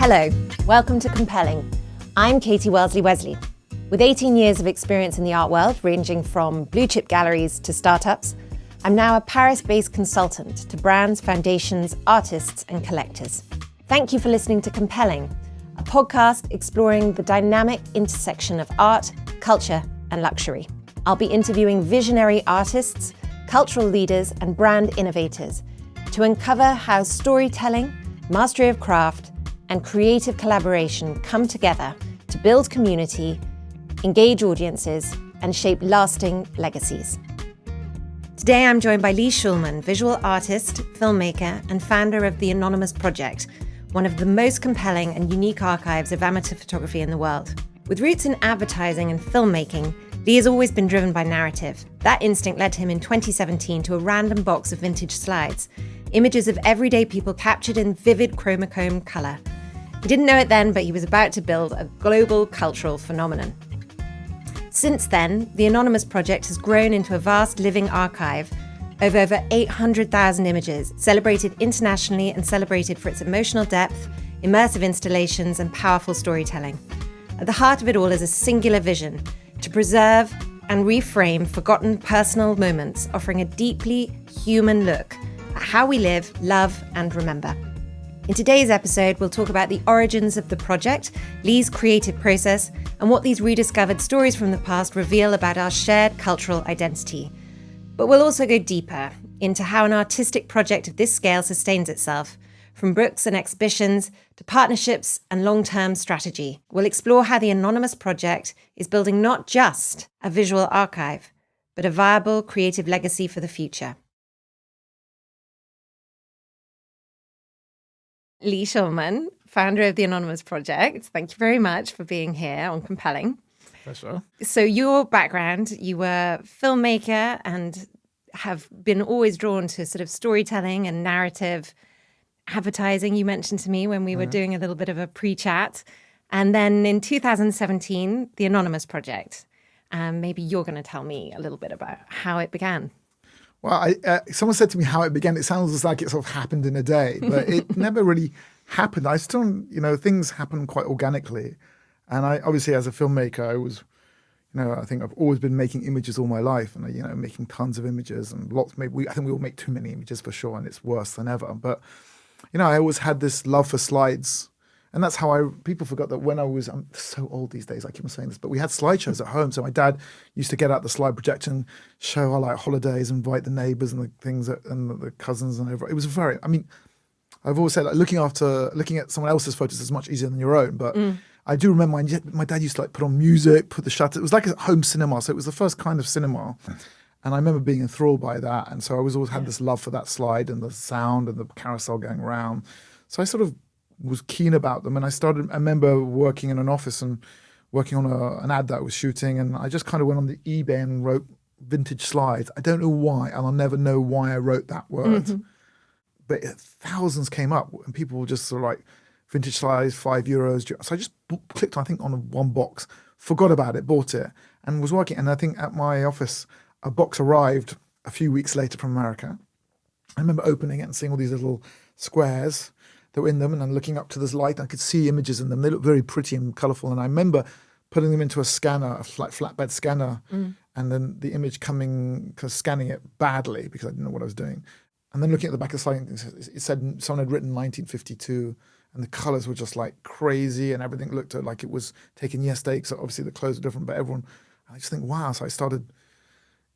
Hello, welcome to Compelling. I'm Katy Wellesley-Wesley. With 18 years of experience in the art world, ranging from blue-chip galleries to startups, I'm now a Paris-based consultant to brands, foundations, artists, and collectors. Thank you for listening to Compelling, a podcast exploring the dynamic intersection of art, culture, and luxury. I'll be interviewing visionary artists, cultural leaders, and brand innovators to uncover how storytelling, mastery of craft, and creative collaboration come together to build community, engage audiences, and shape lasting legacies. Today I'm joined by Lee Shulman, visual artist, filmmaker, and founder of the Anonymous Project, one of the most compelling and unique archives of amateur photography in the world. With roots in advertising and filmmaking, Lee has always been driven by narrative. That instinct led him in 2017 to a random box of vintage slides, images of everyday people captured in vivid chromachrome colour. He didn't know it then, but he was about to build a global cultural phenomenon. Since then, the Anonymous Project has grown into a vast living archive of over 800,000 images, celebrated internationally and celebrated for its emotional depth, immersive installations, and powerful storytelling. At the heart of it all is a singular vision to preserve and reframe forgotten personal moments, offering a deeply human look at how we live, love, and remember. In today's episode, we'll talk about the origins of the project, Lee's creative process, and what these rediscovered stories from the past reveal about our shared cultural identity. But we'll also go deeper into how an artistic project of this scale sustains itself, from books and exhibitions to partnerships and long-term strategy. We'll explore how the Anonymous Project is building not just a visual archive, but a viable creative legacy for the future. Lee Shulman, founder of the Anonymous Project, thank you very much for being here on Compelling. Pleasure. So your background, you were a filmmaker and have been always drawn to sort of storytelling and narrative advertising, you mentioned to me when we were doing a little bit of a pre-chat. And then in 2017, the Anonymous Project. Maybe you're going to tell me a little bit about how it began. Well, someone said to me how it began. It sounds like it sort of happened in a day, but it never really happened. I still, things happen quite organically. And I, obviously, as a filmmaker, I was, I think I've always been making images all my life and, making tons of images and lots. Maybe I think we all make too many images for sure, and it's worse than ever. But, I always had this love for slides. And that's how people forgot that when I'm so old these days, I keep on saying this, but we had slideshows at home. So my dad used to get out the slide projector and show our holidays, invite the neighbors and the things and the cousins and over. It was I've always said looking at someone else's photos is much easier than your own. But I do remember my dad used to put on music, put the shutter. It was like a home cinema. So it was the first kind of cinema. And I remember being enthralled by that. And so I always had this love for that slide and the sound and the carousel going around. So I sort of was keen about them, and I remember working in an office and working on an ad that I was shooting, and I just kind of went on the eBay and wrote vintage slides. I don't know why, and I'll never know why I wrote that word, but thousands came up, and people were just sort of like, vintage slides, €5. So I just clicked, I think, on one box, forgot about it, bought it, and was working. And I think at my office, a box arrived a few weeks later from America. I remember opening it and seeing all these little squares that were in them, and then looking up to this light, I could see images in them. They looked very pretty and colourful. And I remember putting them into a scanner, a flatbed scanner, and then the image scanning it badly because I didn't know what I was doing. And then looking at the back of the slide, it said someone had written 1952, and the colours were just like crazy, and everything looked like it was taken yesterday. So obviously the clothes were different, but I just think, wow. So I started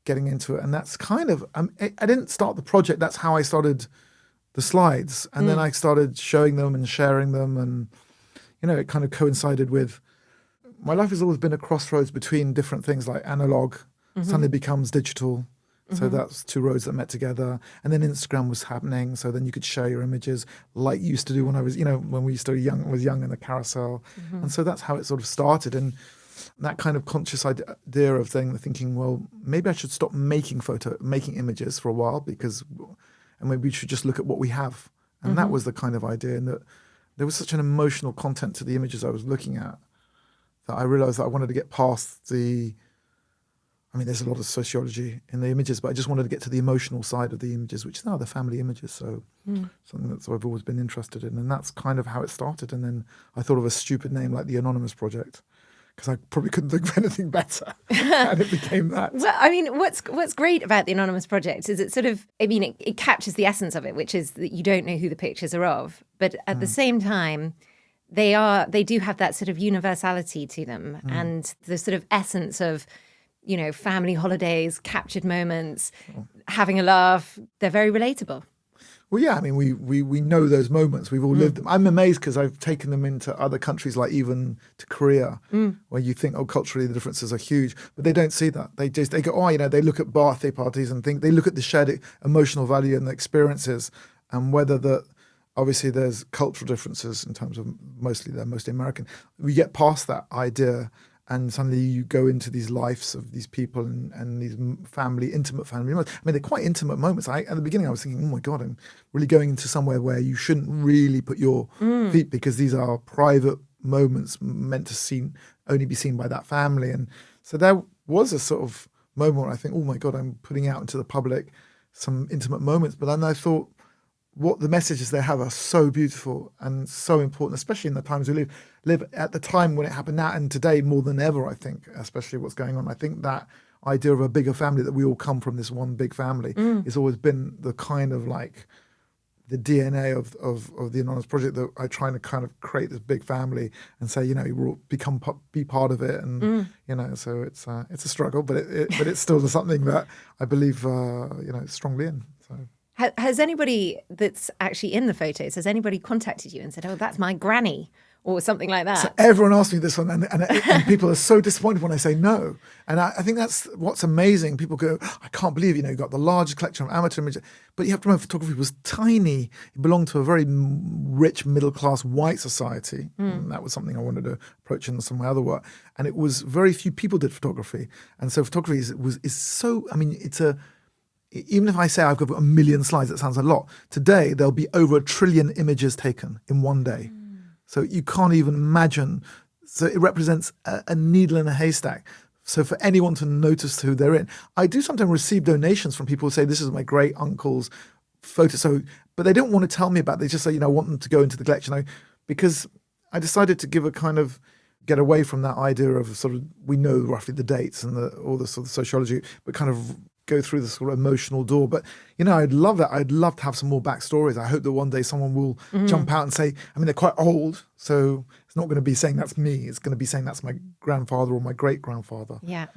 getting into it, and that's kind of, I didn't start the project. That's how I started the slides, and then I started showing them and sharing them, and it kind of coincided with my life has always been a crossroads between different things, like analog suddenly becomes digital, so that's two roads that met together, and then Instagram was happening, so then you could share your images like you used to do when I was when we used to was young in the carousel, and so that's how it sort of started. And that kind of conscious idea of thinking, well, maybe I should stop making images for a while, and maybe we should just look at what we have. And that was the kind of idea. And that there was such an emotional content to the images I was looking at that I realized that I wanted to get past I mean, there's a lot of sociology in the images, but I just wanted to get to the emotional side of the images, which are the family images. So something that I've always been interested in. And that's kind of how it started. And then I thought of a stupid name like the Anonymous Project, because I probably couldn't think of anything better. And it became that. Well, I mean, what's great about the Anonymous Project is it sort of, I mean, it captures the essence of it, which is that you don't know who the pictures are of. But at the same time, they do have that sort of universality to them and the sort of essence of, you know, family holidays, captured moments, having a laugh. They're very relatable. Well, yeah, I mean, we know those moments. We've all lived them. I'm amazed because I've taken them into other countries, like even to Korea, where you think, oh, culturally the differences are huge, but they don't see that. They go, oh, you know, they look at birthday parties and think, they look at the shared emotional value and the experiences, and whether obviously there's cultural differences in terms of mostly they're mostly American. We get past that idea. And suddenly you go into these lives of these people and these intimate family moments. I mean, they're quite intimate moments. At the beginning, I was thinking, oh my God, I'm really going into somewhere where you shouldn't really put your feet, because these are private moments meant to only be seen by that family. And so there was a sort of moment where I think, oh my God, I'm putting out into the public some intimate moments. But then I thought, what the messages they have are so beautiful and so important, especially in the times we live at the time when it happened now and today more than ever, I think, especially what's going on. I think that idea of a bigger family, that we all come from this one big family, has always been the kind of like the DNA of the Anonymous Project, that I try to kind of create this big family and say, you know, you will be part of it. And, you know, so it's a struggle, but it's still something that I believe, you know, strongly in. So. Has anybody that's actually in the photos, has anybody contacted you and said, oh, that's my granny or something like that? So everyone asks me this one, and people are so disappointed when I say no. And I think that's what's amazing. People go, I can't believe, you know, you've got the largest collection of amateur images. But you have to remember, photography was tiny. It belonged to a very rich, middle-class white society. And that was something I wanted to approach in some of my other work. And it was very few people did photography. And so photography is so, I mean, even if I say I've got 1 million slides, that sounds a lot. Today, there'll be over 1 trillion images taken in one day. So you can't even imagine. So it represents a needle in a haystack. So for anyone to notice who they're in. I do sometimes receive donations from people who say, this is my great uncle's photo. So, but they don't want to tell me about it. They just say, you know, I want them to go into the collection. Because I decided to give a kind of, get away from that idea of sort of, we know roughly the dates and all the sort of sociology, but kind of go through the sort of emotional door. But, you know, I'd love that. I'd love to have some more backstories. I hope that one day someone will jump out and say, I mean, they're quite old, so it's not going to be saying that's me. It's going to be saying that's my grandfather or my great-grandfather. Yeah.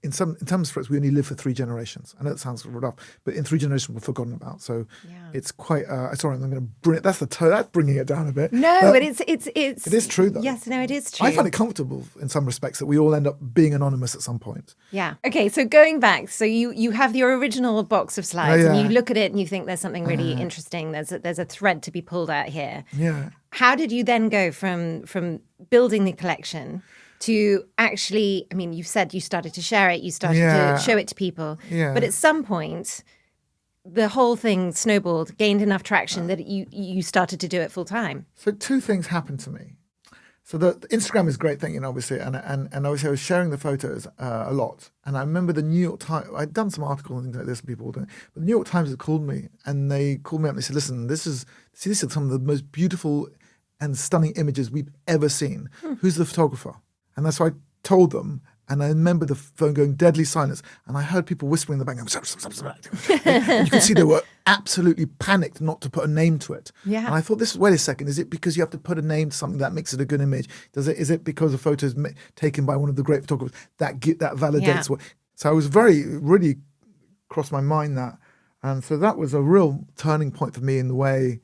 In terms of we only live for 3 generations. I know it sounds rough, but in 3 generations we're forgotten about. So it's quite. Sorry, I'm going to bring it. That's bringing it down a bit. No, but it's. It is true though. Yes, no, it is true. I find it comfortable in some respects that we all end up being anonymous at some point. Yeah. Okay. So going back, so you have your original box of slides, and you look at it and you think there's something really interesting. There's a thread to be pulled out here. Yeah. How did you then go from building the collection to actually, I mean, you said you started to share it, you started to show it to people. Yeah. But at some point, the whole thing snowballed, gained enough traction that you started to do it full time. So 2 things happened to me. So the Instagram is a great thing, you know, obviously, and obviously I was sharing the photos a lot. And I remember the New York Times, I'd done some articles and things like this, and people were doing, but the New York Times had called me, and they called me up and they said, listen, these are some of the most beautiful and stunning images we've ever seen. Who's the photographer? And that's why I told them, and I remember the phone going deadly silence, and I heard people whispering in the background. And you could see they were absolutely panicked not to put a name to it. Yeah. And I thought, wait a second, is it because you have to put a name to something that makes it a good image? Is it because a photo is taken by one of the great photographers that validates what? So I was really crossed my mind that. And so that was a real turning point for me in the way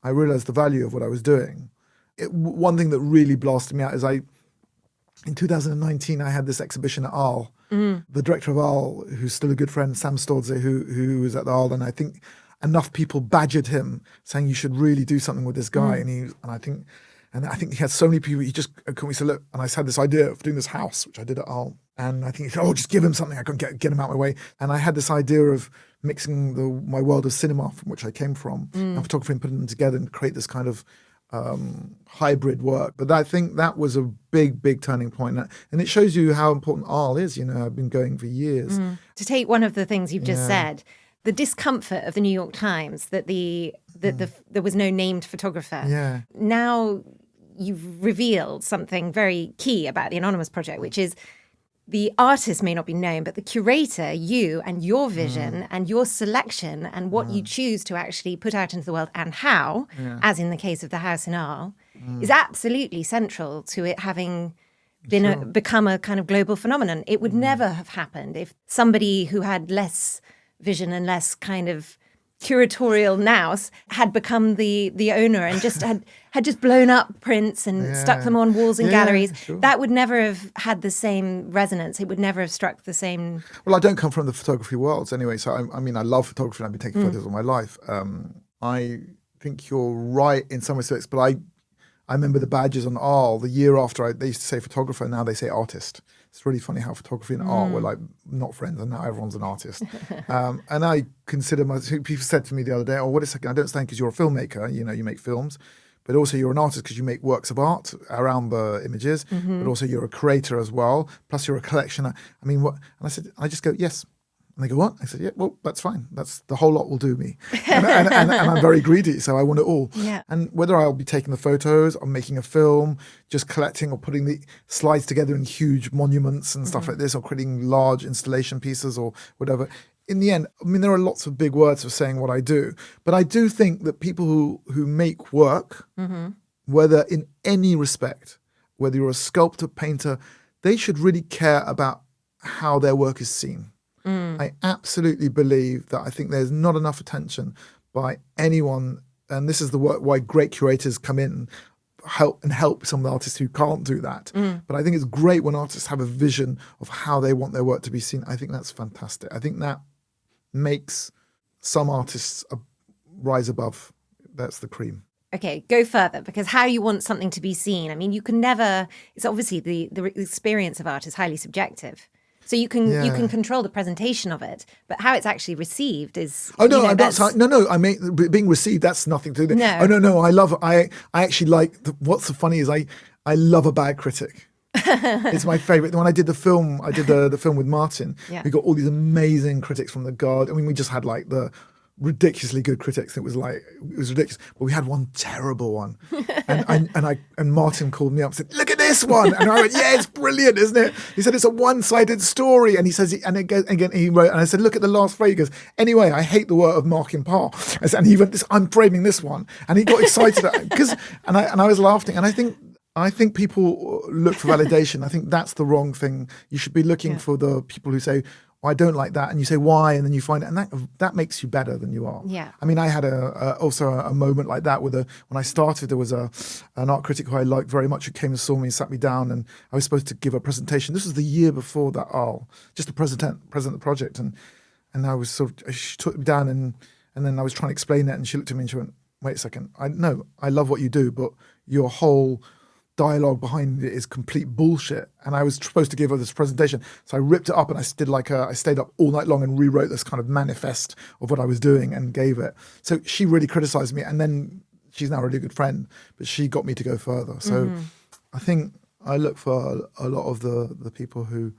I realized the value of what I was doing. One thing that really blasted me out is in 2019, I had this exhibition at Arles. The director of Arles, who's still a good friend, Sam Stolze, who was at the Arles, and I think enough people badgered him, saying you should really do something with this guy. And I think he had so many people. He just couldn't say, look. And I had this idea of doing this house, which I did at Arles. And I think he said, just give him something. I couldn't get him out of my way. And I had this idea of mixing my world of cinema, from which I came from, and photography, and putting them together and create this kind of hybrid work. But I think that was a big turning point. And it shows you how important Arles is. You know, I've been going for years. To take one of the things you've just said, the discomfort of the New York Times that there was no named photographer. Yeah. Now you've revealed something very key about the Anonymous Project, which is the artist may not be known, but the curator, you and your vision and your selection and what you choose to actually put out into the world and how, as in the case of the house in Arles, is absolutely central to it having been become a kind of global phenomenon. It would never have happened if somebody who had less vision and less kind of curatorial nous had become the owner and just had just blown up prints and stuck them on walls and galleries. Sure. That would never have had the same resonance. It would never have struck the same. Well, I don't come from the photography world anyway, so I mean, I love photography and I've been taking photos all my life. I think you're right in some respects, but I remember the badges on Arles the year after they used to say photographer, now they say artist. It's really funny how photography and art were like not friends, and now everyone's an artist. And I consider people said to me the other day, "Oh, wait a second, I don't understand because you're a filmmaker. You know, you make films, but also you're an artist because you make works of art around the images, but also you're a creator as well. Plus, you're a collectioner. I mean, what?" And I said, I just go, "Yes." And they go, "What?" I said, "Yeah, well, that's fine. That's the whole lot will do me." And I'm very greedy, so I want it all. Yeah. And whether I'll be taking the photos, or making a film, just collecting or putting the slides together in huge monuments and stuff like this, or creating large installation pieces or whatever. In the end, I mean, there are lots of big words for saying what I do, but I do think that people who make work, whether in any respect, whether you're a sculptor, painter, they should really care about how their work is seen. I absolutely believe that I think there's not enough attention by anyone, and this is the work why great curators come in help some of the artists who can't do that. But I think it's great when artists have a vision of how they want their work to be seen. I think that's fantastic. I think that makes some artists rise above. That's the cream. Okay, go further, because how you want something to be seen. I mean, you can never. It's obviously the experience of art is highly subjective. So you can control the presentation of it, but how it's actually received is. Oh no, no. I mean, being received, that's nothing to do. No. Oh no. I actually like. What's so funny is I love a bad critic. It's my favorite. When I did the film, the film with Martin. Yeah. We got all these amazing critics from the Guard. I mean, we just had like the ridiculously good critics. It was ridiculous. But we had one terrible one, and Martin called me up and said, "Look at this one," and I went, "Yeah, it's brilliant, isn't it?" He said, "It's a one-sided story," and he says, again he wrote, and I said, "Look at the last phrase." He goes, "Anyway, I hate the work of Markin Parr," and he went, "I'm framing this one," and he got excited because, and I was laughing, and I think people look for validation. I think that's the wrong thing. You should be looking for the people who say, "I don't like that," and you say why, and then you find it, and that makes you better than you are. Yeah. I mean, I had also a moment like that when I started. There was an art critic who I liked very much who came and saw me and sat me down, and I was supposed to give a presentation. This was the year before that Arles, just to present the project, and I was she took me down, and then I was trying to explain it, and she looked at me and she went, "Wait a second, I love what you do, but your whole dialogue behind it is complete bullshit." And I was supposed to give her this presentation, so I ripped it up and I stayed up all night long and rewrote this kind of manifest of what I was doing and gave it. So she really criticized me, and then she's now a really good friend, but she got me to go further. So I think I look for a lot of the people who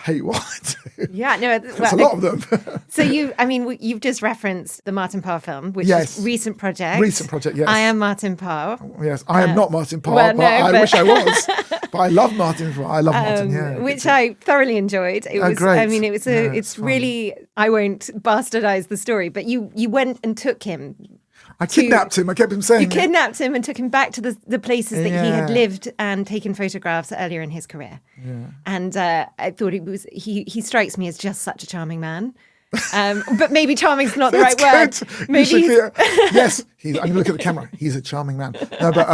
hate what I do. Yeah, no, there's a lot of them. So you've just referenced the Martin Parr film, which is recent project. Recent project, yes. I am Martin Parr. Yes, I am not Martin Parr, but I wish I was. But I love Martin Parr. I love Martin, yeah. Which I thoroughly enjoyed. It was great. I mean, it's really, I won't bastardize the story, but you went and took him. I kidnapped him. I kept him saying you kidnapped him and took him back to the places that he had lived and taken photographs earlier in his career. Yeah. And I thought he strikes me as just such a charming man. But maybe charming's not the right word. Maybe yes. I'm going to look at the camera. He's a charming man. No, but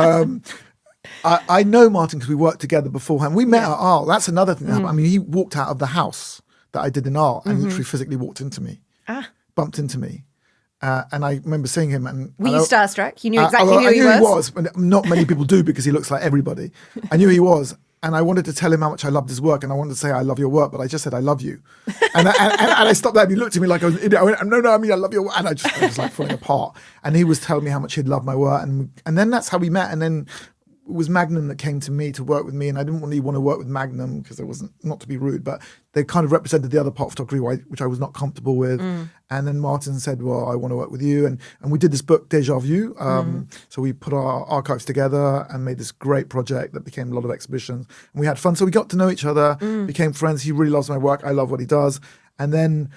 I know Martin because we worked together beforehand. We met at Arles. That's another thing that happened. I mean, he walked out of the house that I did in Arles and literally physically walked into me, bumped into me. And I remember seeing him. And were you starstruck? You knew exactly who he was? I knew he was, but not many people do because he looks like everybody. I knew he was. And I wanted to tell him how much I loved his work, and I wanted to say, I love your work, but I just said, I love you. And I stopped that, and he looked at me like I was an idiot. I went, no, I mean, I love your work. And I was like falling apart. And he was telling me how much he'd loved my work. And then that's how we met. And then it was Magnum that came to me to work with me, and I didn't really want to work with Magnum because it wasn't, not to be rude, but they kind of represented the other part of photography which I was not comfortable with. And then Martin said, well, I want to work with you. And we did this book, Deja Vu. So we put our archives together and made this great project that became a lot of exhibitions. And we had fun. So we got to know each other, became friends. He really loves my work. I love what he does. And then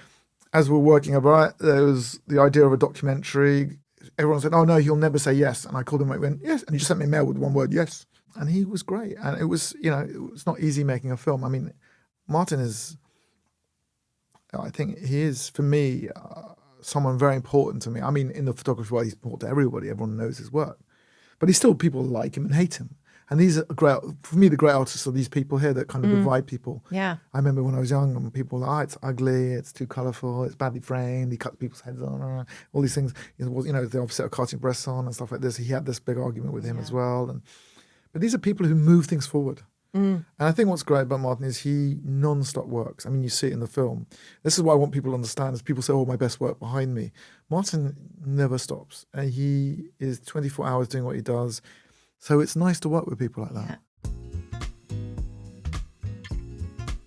as we're working about it, there was the idea of a documentary. Everyone said, oh, no, he'll never say yes. And I called him and went, yes. And he just sent me a mail with one word, yes. And he was great. And it was, it's not easy making a film. I mean, Martin is, I think he is, for me, someone very important to me. I mean, in the photography world, he's important to everybody. Everyone knows his work. But he's still, people like him and hate him. And these are great, for me, the great artists are these people here that kind of divide people. Yeah. I remember when I was young and people were like, it's ugly, it's too colourful, it's badly framed, he cuts people's heads on, all these things. It was, the opposite of cutting breasts on and stuff like this. He had this big argument with him as well. But these are people who move things forward. And I think what's great about Martin is he non-stop works. I mean, you see it in the film. This is what I want people to understand, is people say, oh, my best work behind me. Martin never stops. And he is 24 hours doing what he does. So it's nice to work with people like that. Yeah.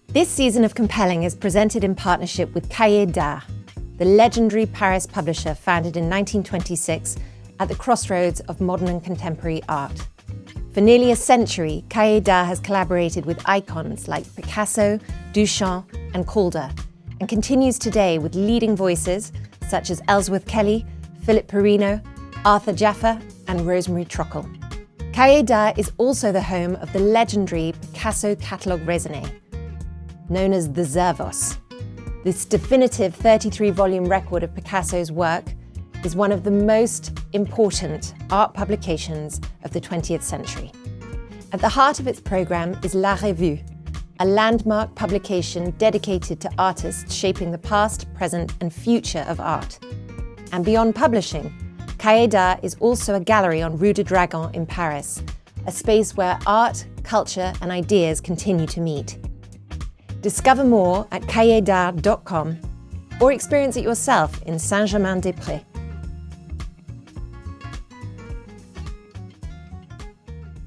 This season of Compelling is presented in partnership with Cahiers d'Art, the legendary Paris publisher founded in 1926 at the crossroads of modern and contemporary art. For nearly a century, Cahiers d'Art has collaborated with icons like Picasso, Duchamp, and Calder, and continues today with leading voices such as Ellsworth Kelly, Philip Perino, Arthur Jaffa, and Rosemary Trockel. Cahiers d'Art is also the home of the legendary Picasso catalogue raisonné, known as the Zervos. This definitive 33-volume record of Picasso's work is one of the most important art publications of the 20th century. At the heart of its programme is La Revue, a landmark publication dedicated to artists shaping the past, present, and future of art. And beyond publishing, Cahiers d'Art is also a gallery on Rue de Dragon in Paris, a space where art, culture, and ideas continue to meet. Discover more at cahierdart.com or experience it yourself in Saint-Germain-des-Prés.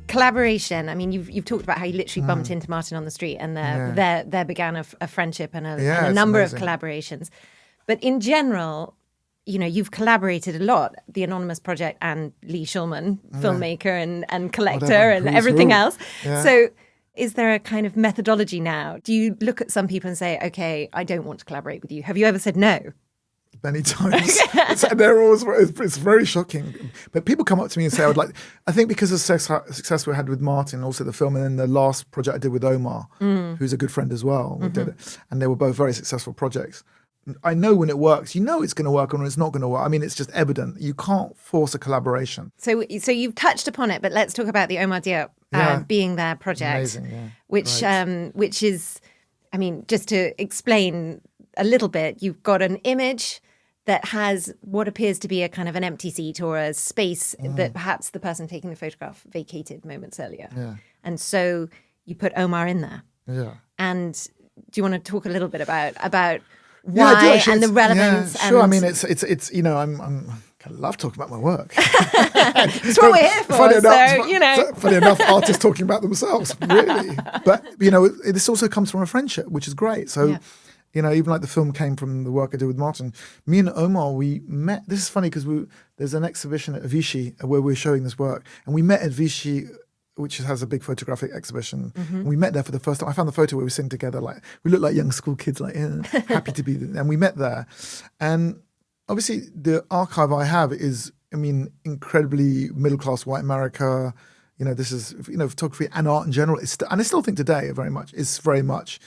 Collaboration. I mean, you've talked about how you literally bumped into Martin on the street, and there began a friendship and a number of collaborations. But in general, you've collaborated a lot. The Anonymous Project and Lee Shulman, filmmaker and collector and everything else. Yeah. So is there a kind of methodology now? Do you look at some people and say, okay, I don't want to collaborate with you? Have you ever said no? Many times. It's very shocking. But people come up to me and say, I think because of the success we had with Martin, also the film, and then the last project I did with Omar, who's a good friend as well, we did it. And they were both very successful projects. I know when it works, it's going to work, and when it's not going to work. I mean, it's just evident. You can't force a collaboration. So you've touched upon it, but let's talk about the Omar Diop Being There project, which is, I mean, just to explain a little bit, you've got an image that has what appears to be a kind of an empty seat or a space that perhaps the person taking the photograph vacated moments earlier. Yeah. And so you put Omar in there. Yeah. And do you want to talk a little bit about why and the relevance? Yeah, sure. I mean, it's I'm kind of love talking about my work. It's what we're here for. Funny enough, artists talking about themselves, really. But this also comes from a friendship, which is great. So. Yeah. Even like the film came from the work I did with Martin. Me and Omar, we met. This is funny because there's an exhibition at Vichy where we're showing this work. And we met at Vichy, which has a big photographic exhibition. And we met there for the first time. I found the photo where we were sitting together. We looked like young school kids, happy to be there. And we met there. And obviously the archive I have is, incredibly middle-class white America. This is, photography and art in general. And I still think today it's very much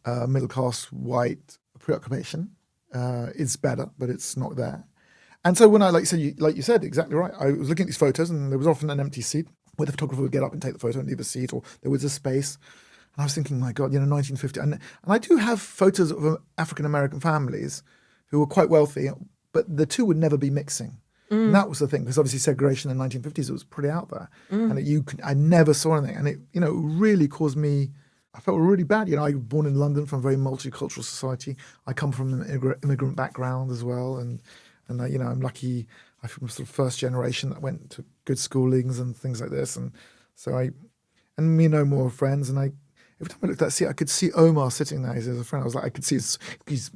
middle-class white preoccupation. It's better, but it's not there. And so when like you said, exactly right. I was looking at these photos and there was often an empty seat where the photographer would get up and take the photo and leave a seat, or there was a space. And I was thinking, my God, 1950. And I do have photos of African-American families who were quite wealthy, but the two would never be mixing. And that was the thing, because obviously segregation in the 1950s, it was pretty out there. And I never saw anything. And it, it really caused me, I felt really bad. I was born in London from a very multicultural society. I come from an immigrant background as well. And I'm lucky. I'm from sort of first generation that went to good schoolings and things like this. And so me and more friends. And every time I looked at that, I could see Omar sitting there. He's a friend. I was like, I could see he's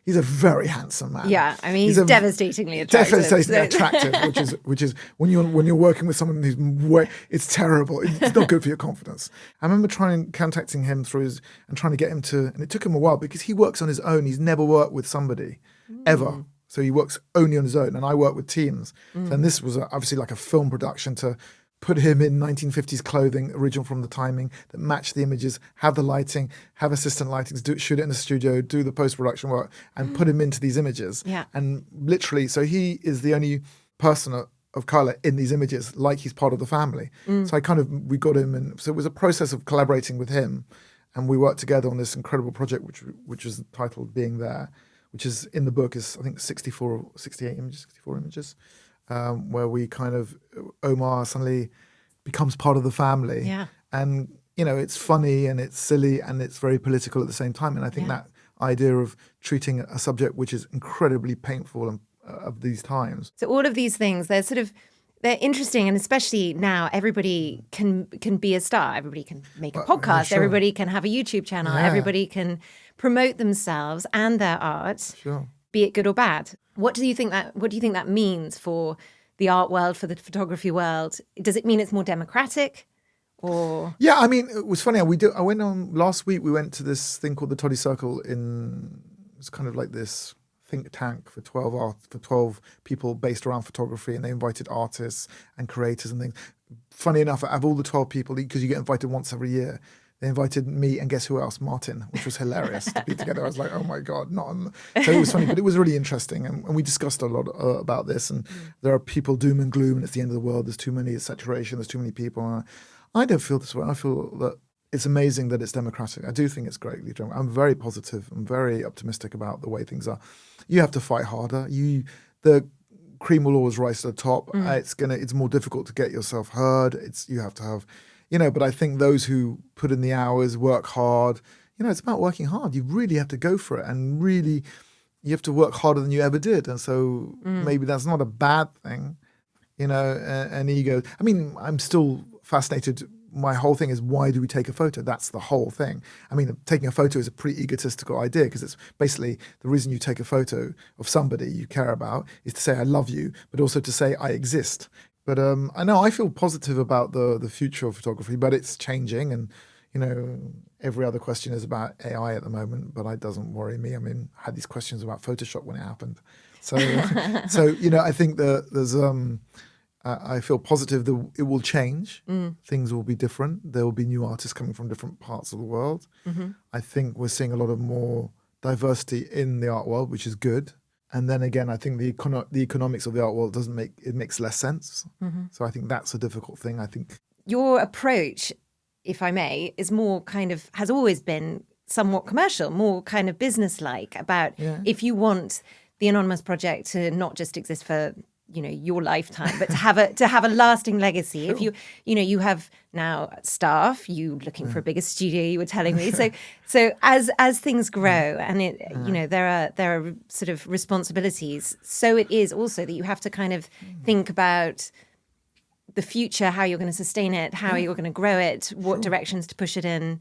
a very handsome man. Yeah, I mean, he's devastatingly attractive. Devastatingly attractive, which is when you're working with someone who's it's terrible. It's not good for your confidence. I remember contacting him and trying to get him to, and it took him a while because he works on his own. He's never worked with somebody ever. So he works only on his own, and I work with teams. And this was obviously like a film production to put him in 1950s clothing, original from the timing, that matched the images, have the lighting, have assistant lighting, shoot it in the studio, do the post-production work, and put him into these images. Yeah. And literally, so he is the only person of colour in these images, like he's part of the family. So we got him, and so it was a process of collaborating with him, and we worked together on this incredible project, which is titled Being There, which is in the book is, I think, 64 or 68 images, 64 images. Where we Omar suddenly becomes part of the family. Yeah. And, it's funny and it's silly and it's very political at the same time. And I think that idea of treating a subject which is incredibly painful and, of these times. So all of these things, they're interesting, and especially now, everybody can be a star. Everybody can make a podcast. Sure. Everybody can have a YouTube channel. Yeah. Everybody can promote themselves and their art. Sure. Be it good or bad. What do you think that means for the art world, for the photography world? Does it mean it's more democratic, or? Yeah, I mean, it was funny. I went on last week. We went to this thing called the Toddy Circle it's kind of like this think tank for 12 people based around photography, and they invited artists and creators and things. Funny enough, out of all the 12 people, because you get invited once every year, they invited me and guess who else? Martin, which was hilarious to be together. I was like, oh my God, So it was funny, but it was really interesting. And we discussed a lot about this. And there are people doom and gloom, and it's the end of the world. There's too many, it's saturation, there's too many people. And I don't feel this way. I feel that it's amazing that it's democratic. I do think it's greatly democratic. I'm very positive. I'm very optimistic about the way things are. You have to fight harder. The cream will always rise to the top. It's more difficult to get yourself heard. You have to have... but I think those who put in the hours, work hard, it's about working hard. You really have to go for it, and really you have to work harder than you ever did. And so maybe that's not a bad thing, an ego. I mean, I'm still fascinated. My whole thing is, why do we take a photo? That's the whole thing. I mean, taking a photo is a pretty egotistical idea, because it's basically the reason you take a photo of somebody you care about is to say, I love you, but also to say, I exist. But I feel positive about the future of photography, but it's changing. And, every other question is about AI at the moment, but it doesn't worry me. I mean, I had these questions about Photoshop when it happened. So, I think that there's, I feel positive that it will change. Things will be different. There will be new artists coming from different parts of the world. I think we're seeing a lot of more diversity in the art world, which is good. And then again, I think the economics of the art world makes less sense. So I think that's a difficult thing. I think your approach, if I may, is more has always been somewhat commercial, more kind of business-like, about if you want the Anonymous Project to not just exist for your lifetime, but to have a lasting legacy. Sure. If you have now staff, you looking for a bigger studio, you were telling me. So as things grow, and there are sort of responsibilities. So it is also that you have to kind of think about the future, how you're going to sustain it, how you're going to grow it, what directions to push it in.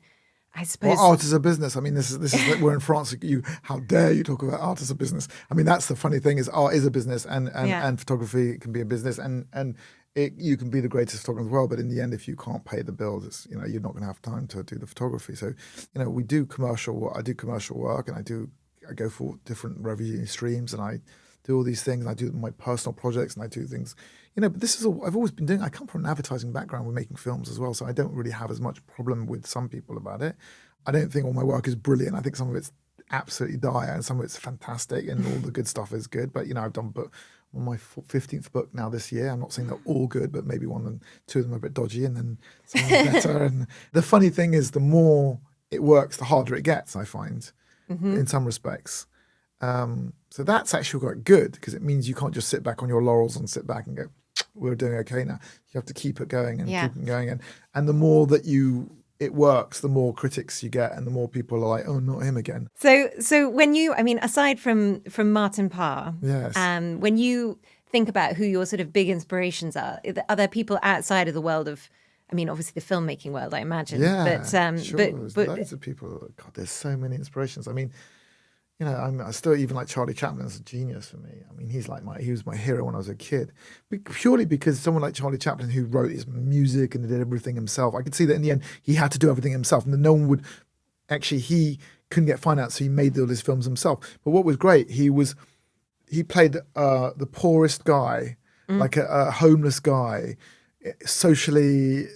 I suppose. Well, art is a business. I mean, this is we're in France. How dare you talk about art as a business? I mean, that's the funny thing, is art is a business, and photography can be a business, and you can be the greatest photographer in the world, but in the end, if you can't pay the bills, you're not going to have time to do the photography. So, we do commercial work. I do commercial work, and I go for different revenue streams, and I do all these things, and I do my personal projects, and I do things. But this is all I've always been doing. I come from an advertising background with making films as well, so I don't really have as much problem with some people about it. I don't think all my work is brilliant. I think some of it's absolutely dire, and some of it's fantastic, and all the good stuff is good. But I've done on my 15th book now this year. I'm not saying they're all good, but maybe two of them are a bit dodgy, and then some are better. And the funny thing is, the more it works, the harder it gets, I find, in some respects. So that's actually quite good because it means you can't just sit back on your laurels and sit back and go, we're doing okay now. You have to keep it going and keep it going. And the more that it works, the more critics you get and the more people are like, oh, not him again. So when you, I mean, aside from Martin Parr, yes. When you think about who your sort of big inspirations are there people outside of the world of, I mean, obviously the filmmaking world, I imagine. Yeah, but, sure. but There's loads of people. God, there's so many inspirations. I mean, you know, I still even like Charlie Chaplin's a genius for me. I mean, he was my hero when I was a kid, purely because someone like Charlie Chaplin who wrote his music and did everything himself. I could see that in the end he had to do everything himself, and no one would actually. He couldn't get finance, so he made all his films himself. But what was great, he played the poorest guy, like a homeless guy, socially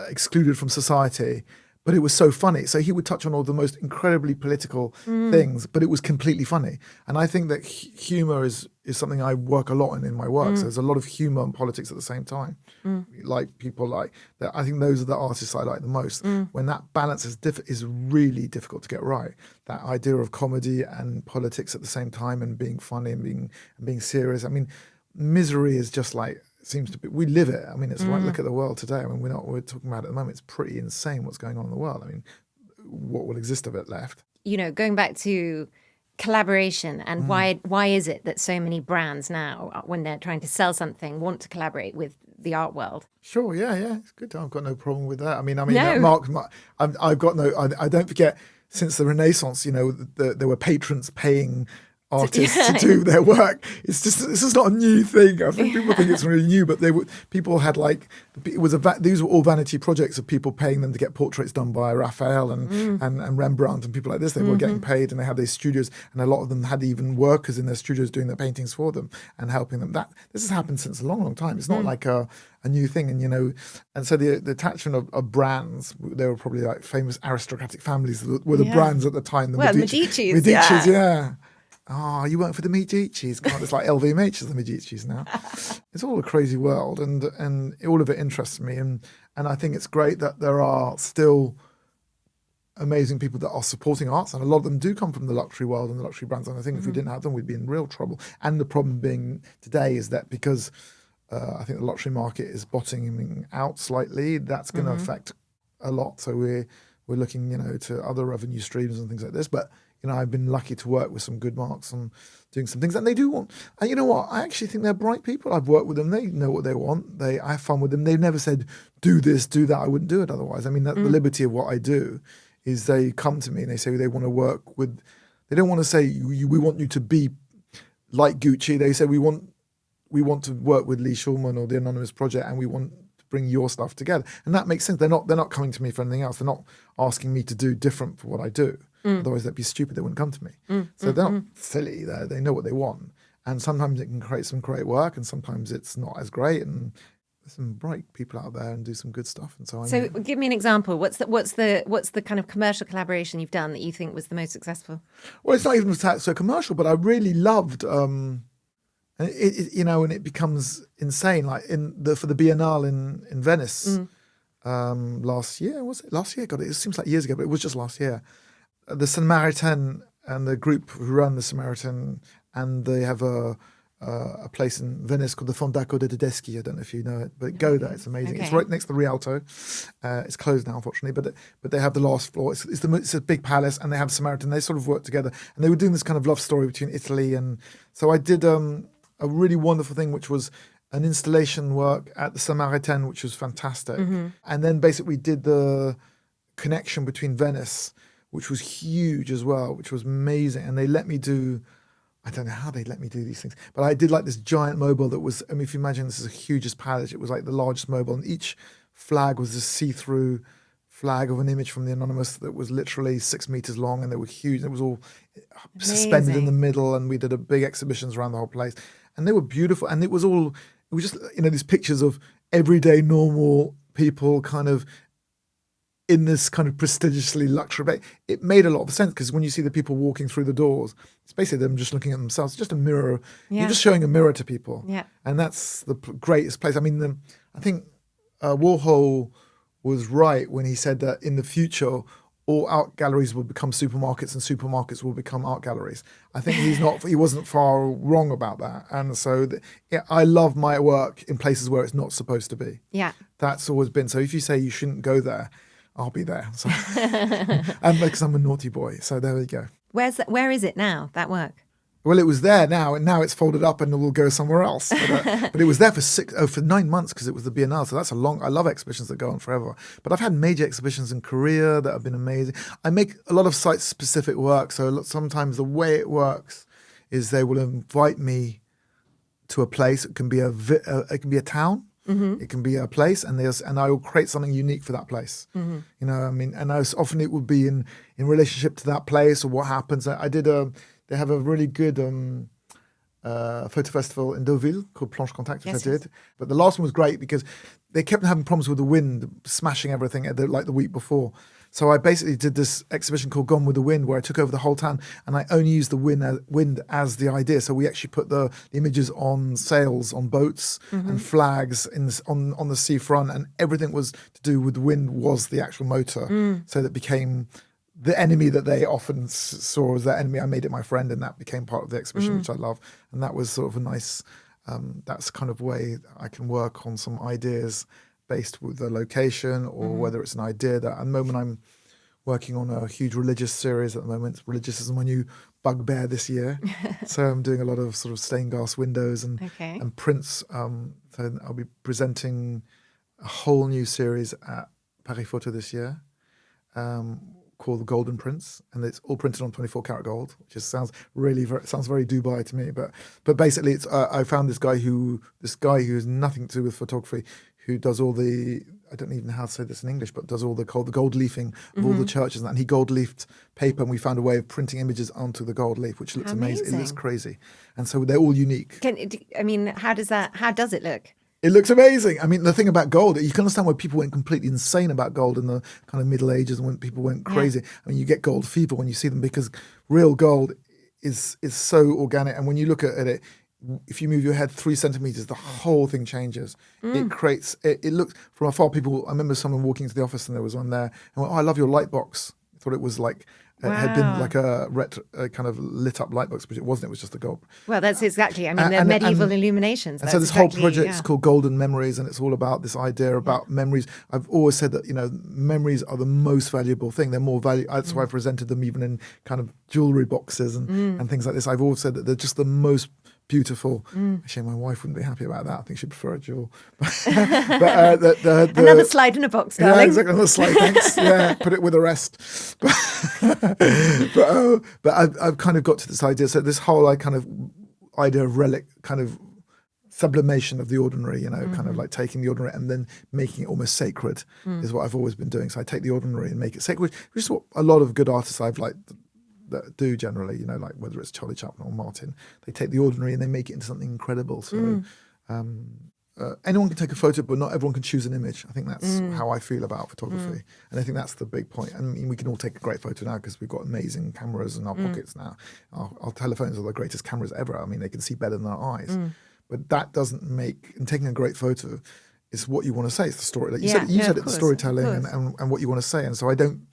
excluded from society. But it was so funny. So he would touch on all the most incredibly political things, but it was completely funny. And I think that humor is something I work a lot in my work. So there's a lot of humor and politics at the same time. Like people like that. I think those are the artists I like the most. When that balance is really difficult to get right. That idea of comedy and politics at the same time and being funny and being serious. I mean, misery is just like, seems to be, we live it. I mean, it's right. Look at the world today. I mean, we're talking about it at the moment. It's pretty insane what's going on in the world. I mean, what will exist of it left? You know, going back to collaboration and why is it that so many brands now, when they're trying to sell something, want to collaborate with the art world? Sure, yeah, it's good. I've got no problem with that. I mean, No. I've got no. I don't forget. Since the Renaissance, you know, there were patrons paying artists to do their work. It's just, this is not a new thing. I think people think it's really new, but people had like, these were all vanity projects of people paying them to get portraits done by Raphael and Rembrandt and people like this. They were getting paid, and they had these studios, and a lot of them had even workers in their studios doing their paintings for them and helping them. This has happened since a long, long time. It's not like a new thing. And, you know, and so the attachment of brands, there were probably like famous aristocratic families that were the brands at the time. The Medici's, yeah. Oh, you weren't for the Medici's. God, it's like LVMH is the Medici's now. It's all a crazy world, and all of it interests me. And I think it's great that there are still amazing people that are supporting arts, and a lot of them do come from the luxury world and the luxury brands. And I think if we didn't have them, we'd be in real trouble. And the problem being today is that because I think the luxury market is bottoming out slightly, that's going to affect a lot. So we're looking, you know, to other revenue streams and things like this. But you know, I've been lucky to work with some good marks on doing some things, and they do want. And you know what? I actually think they're bright people. I've worked with them. They know what they want. I have fun with them. They've never said, do this, do that. I wouldn't do it otherwise. I mean, the liberty of what I do is they come to me and they say they want to work with. They don't want to say we want you to be like Gucci. They say we want to work with Lee Shulman or the Anonymous Project, and we want to bring your stuff together. And that makes sense. They're not coming to me for anything else. They're not asking me to do different for what I do. Otherwise, that'd be stupid. They wouldn't come to me. So they're not silly. They know what they want. And sometimes it can create some great work, and sometimes it's not as great. And there's some bright people out there and do some good stuff. And so give me an example. What's the kind of commercial collaboration you've done that you think was the most successful? Well, it's not even so commercial, but I really loved. And it becomes insane. Like for the Biennale in Venice last year. Was it last year? God, it seems like years ago, but it was just last year. The Samaritan and the group who run the Samaritan, and they have a place in Venice called the Fondaco de Tedeschi. I don't know if you know it, but go there. It's amazing. Okay. It's right next to the Rialto. It's closed now, unfortunately, but they have the last floor. It's a big palace, and they have Samaritan. They sort of work together, and they were doing this kind of love story between Italy and. So I did a really wonderful thing, which was an installation work at the Samaritan, which was fantastic, and then basically did the connection between Venice, which was huge as well, which was amazing. And they let me do, I don't know how they let me do these things, but I did like this giant mobile that was, I mean, if you imagine this is the hugest palace, it was like the largest mobile, and each flag was this see-through flag of an image from the Anonymous that was literally 6 meters long, and they were huge. And it was all suspended in the middle, and we did a big exhibitions around the whole place. And they were beautiful, and it was just, you know, these pictures of everyday normal people kind of in this kind of prestigiously luxury place. It made a lot of sense, because when you see the people walking through the doors, it's basically them just looking at themselves. It's just a mirror. Yeah. You're just showing a mirror to people. Yeah. And that's the greatest place. I mean, I think Warhol was right when he said that in the future, all art galleries will become supermarkets and supermarkets will become art galleries. I think he wasn't far wrong about that. And so I love my work in places where it's not supposed to be. Yeah. That's always been. So if you say you shouldn't go there, I'll be there. So, and because I'm a naughty boy. So there we go. Where is it now, that work? Well, it was there now, and now it's folded up and it will go somewhere else. But it was there for 9 months because it was the Biennale. So that's I love exhibitions that go on forever. But I've had major exhibitions in Korea that have been amazing. I make a lot of site-specific work. So sometimes the way it works is they will invite me to a place. It can be a town. Mm-hmm. It can be a place, and I will create something unique for that place. Mm-hmm. You know, I mean, and often it would be in relationship to that place or what happens. They have a really good photo festival in Deauville called Planche Contact, which I did. But the last one was great because they kept having problems with the wind, smashing everything like the week before. So I basically did this exhibition called Gone with the Wind, where I took over the whole town and I only used the wind as the idea. So we actually put the images on sails, on boats and flags on the seafront, and everything was to do with the wind was the actual motor. So that became the enemy that they often saw as their enemy. I made it my friend, and that became part of the exhibition, which I love. And that was sort of a nice, that's kind of way I can work on some ideas based with the location, or whether it's an idea that at the moment I'm working on a huge religious series at the moment. Religious is my new bugbear this year. So I'm doing a lot of sort of stained glass windows and prints. So I'll be presenting a whole new series at Paris Photo this year. Called the Golden Prince, and it's all printed on 24 karat gold, which just sounds very Dubai to me. But basically, it's I found this guy who has nothing to do with photography, who does all the, I don't even know how to say this in English, but does all the gold leafing of all the churches, and he gold leafed paper, and we found a way of printing images onto the gold leaf, which looks amazing. It looks crazy, and so they're all unique. How does it look? It looks amazing. I mean, the thing about gold, you can understand why people went completely insane about gold in the kind of Middle Ages, and when people went crazy. I mean, you get gold fever when you see them, because real gold is so organic. And when you look at it, if you move your head 3 centimeters, the whole thing changes. It creates, it looks, from afar, people, I remember someone walking into the office and there was one there, and went, "Oh, I love your light box." I thought it was like, it had been like a kind of lit up light box, but it wasn't. It was just a gold. Well, that's exactly. I mean, the medieval illuminations. And so this whole project is called Golden Memories, and it's all about this idea about memories. I've always said that, memories are the most valuable thing. They're more valuable. That's why I presented them even in kind of jewelry boxes and things like this. I've always said that they're just the most beautiful. Actually, my wife wouldn't be happy about that. I think she'd prefer a jewel. Another slide in a box, darling. Yeah, exactly. Another slide, thanks. Yeah, put it with the rest. But I've kind of got to this idea. So this whole idea of relic, kind of sublimation of the ordinary, kind of like taking the ordinary and then making it almost sacred is what I've always been doing. So I take the ordinary and make it sacred, which is what a lot of good artists I've that do generally, like whether it's Charlie Chaplin or Martin, they take the ordinary and they make it into something incredible. So anyone can take a photo, but not everyone can choose an image. I think that's how I feel about photography. And I think that's the big point. I mean, we can all take a great photo now because we've got amazing cameras in our pockets now. Our telephones are the greatest cameras ever. I mean, they can see better than our eyes. But that doesn't make, and taking a great photo is what you want to say. It's the story. Like you said it, the storytelling and what you want to say. And so I don't,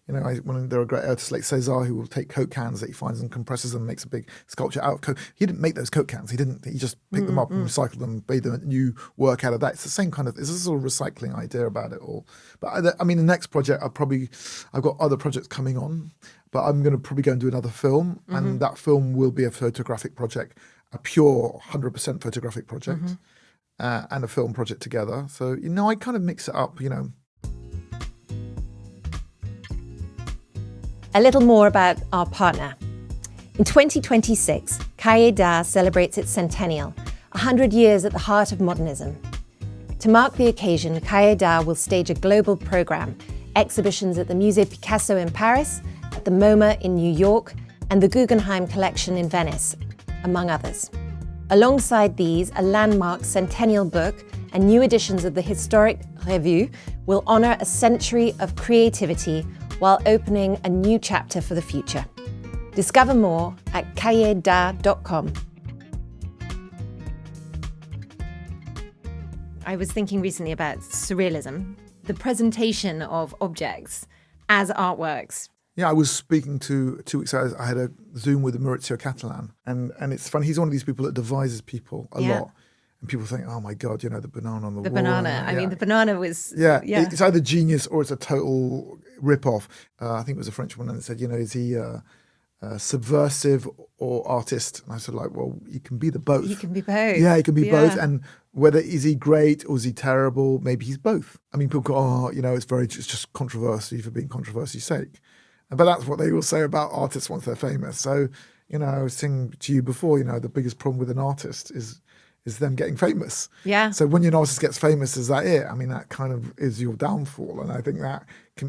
when there are great artists like César who will take Coke cans that he finds and compresses them and makes a big sculpture out of Coke. He didn't make those Coke cans. He just picked them up and recycled them, made them a new work out of that. It's the same kind of, it's a sort of recycling idea about it all. But I mean, the next project, I've got other projects coming on, but I'm going to probably go and do another film. And that film will be a photographic project, a pure 100% photographic project and a film project together. So, I kind of mix it up, A little more about our partner. In 2026, Cahiers d'Art celebrates its centennial, 100 years at the heart of modernism. To mark the occasion, Cahiers d'Art will stage a global program, exhibitions at the Musée Picasso in Paris, at the MoMA in New York, and the Guggenheim Collection in Venice, among others. Alongside these, a landmark centennial book and new editions of the historic Revue will honour a century of creativity while opening a new chapter for the future. Discover more at cahierdart.com. I was thinking recently about surrealism, the presentation of objects as artworks. Yeah, I was speaking to 2 weeks ago. I had a Zoom with Maurizio Catalan, and it's funny. He's one of these people that devises people a lot, and people think, "Oh my God, the banana on the wall." The banana. I mean, the banana was. Yeah, it's either genius or it's a total rip-off. I think it was a French woman that said, is he subversive or artist? And I said, well, you can be the both. You can be both. Yeah, he can be both. And whether is he great or is he terrible? Maybe he's both. I mean, people go, it's just controversy for being controversy's sake. But that's what they will say about artists once they're famous. So, I was saying to you before, the biggest problem with an artist is them getting famous. Yeah. So when an artist gets famous, is that it? I mean, that kind of is your downfall. And I think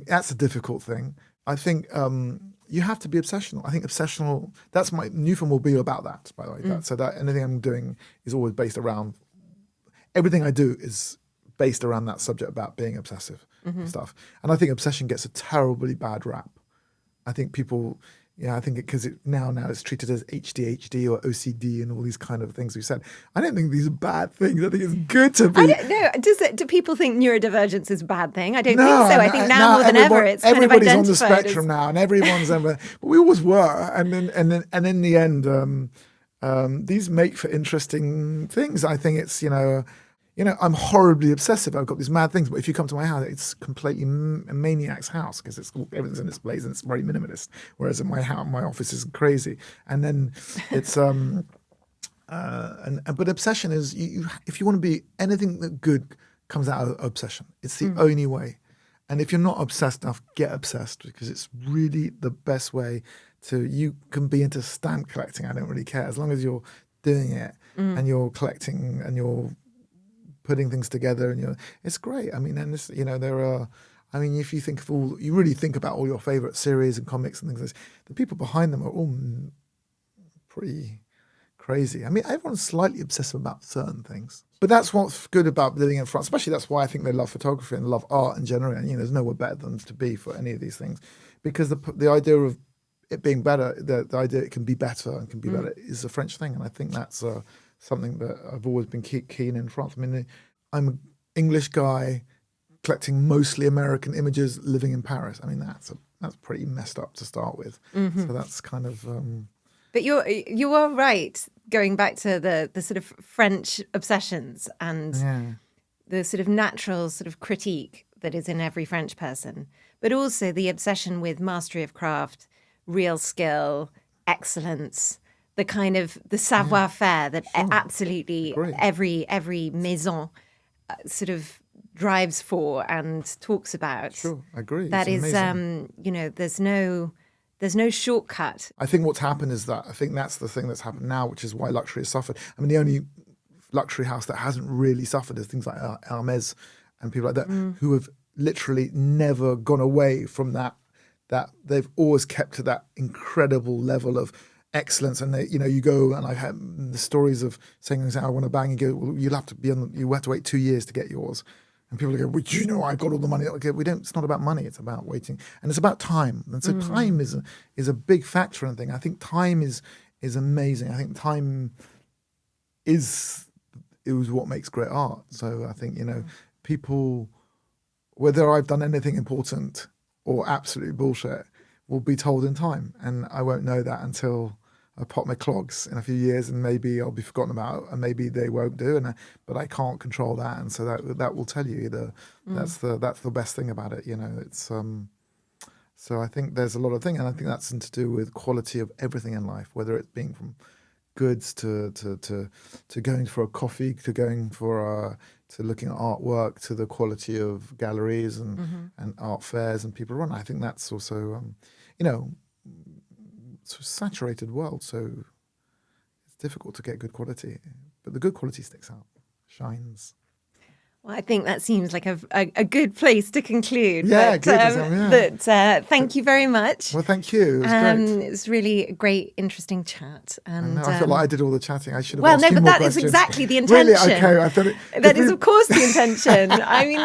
that's a difficult thing. I think you have to be obsessional. I think obsessional, that's my new film will be about that, by the way. So that anything I'm doing is always based around, everything I do is based around that subject about being obsessive and stuff. And I think obsession gets a terribly bad rap. I think people, I think because now it's treated as ADHD or OCD and all these kind of things we said. I don't think these are bad things. I think it's good to be. I don't know. Do people think neurodivergence is a bad thing? I don't think so. I think now more than ever, it's kind of identified everybody's on the spectrum now, and everyone's ever. But we always were, and in the end, these make for interesting things. I think it's I'm horribly obsessive. I've got these mad things, but if you come to my house, it's completely a maniac's house because everything's in its place and it's very minimalist. Whereas in my office is crazy. And then it's but obsession is if you want to be anything that good comes out of obsession. It's the only way. And if you're not obsessed enough, get obsessed because it's really the best way to. You can be into stamp collecting. I don't really care as long as you're doing it and you're collecting and you're putting things together, and it's great. I mean, and this, there are. I mean, if you think of you really think about all your favorite series and comics and things like this, the people behind them are all pretty crazy. I mean, everyone's slightly obsessive about certain things, but that's what's good about living in France. Especially that's why I think they love photography and love art in general. And there's nowhere better than to be for any of these things, because the idea of it being better, the idea it can be better and can be better is a French thing, and I think that's something that I've always been keen in France. I mean, I'm an English guy collecting mostly American images living in Paris. I mean, that's pretty messed up to start with. So that's kind of... But you are right, going back to the sort of French obsessions and the sort of natural sort of critique that is in every French person, but also the obsession with mastery of craft, real skill, excellence, the kind of the savoir-faire that absolutely every maison sort of drives for and talks about. Sure, I agree. That it's is, amazing. there's no shortcut. I think what's happened is that I think that's the thing that's happened now, which is why luxury has suffered. I mean, the only luxury house that hasn't really suffered is things like Arles and people like that who have literally never gone away from that they've always kept to that incredible level of excellence. And they, you go, and I've had the stories of saying, I want to bang, and you go, well, you have to wait 2 years to get yours. And people go, well, I got all the money. Okay, it's not about money, it's about waiting. And it's about time. And so time is a big factor in the thing. I think time is amazing. I think time is what makes great art. So I think, people, whether I've done anything important or absolutely bullshit, will be told in time, and I won't know that until I pop my clogs in a few years, and maybe I'll be forgotten about, and maybe they won't do. But I can't control that, and so that will tell you that's the best thing about it. It's so I think there's a lot of things, and I think that's to do with quality of everything in life, whether it's being from goods to going for a coffee, to going for to looking at artwork, to the quality of galleries and art fairs and people run. I think that's also, it's a saturated world, so it's difficult to get good quality. But the good quality sticks out, shines. Well, I think that seems like a good place to conclude. Yeah, but, thank you very much. Well, thank you. It was great. It's really a great, interesting chat. And I feel like I did all the chatting. I should have asked you more questions. Well, no, but that is exactly the intention. Really? Okay, I thought it... That is, of course, the intention. I mean,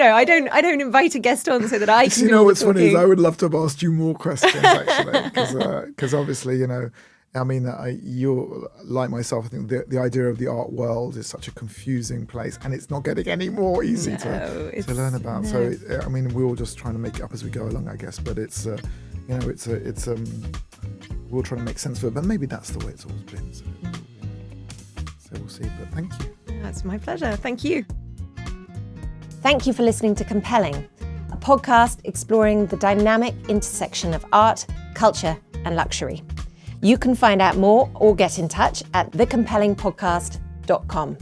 I don't invite a guest on so that I can. What's funny is I would love to have asked you more questions, actually, because obviously, I mean, you're like myself. I think the idea of the art world is such a confusing place, and it's not getting any more easy to learn about. No. So, I mean, we're all just trying to make it up as we go along, I guess. But it's, we're all trying to make sense of it. But maybe that's the way it's always been. So we'll see. But thank you. That's my pleasure. Thank you. Thank you for listening to Compelling, a podcast exploring the dynamic intersection of art, culture, and luxury. You can find out more or get in touch at thecompellingpodcast.com.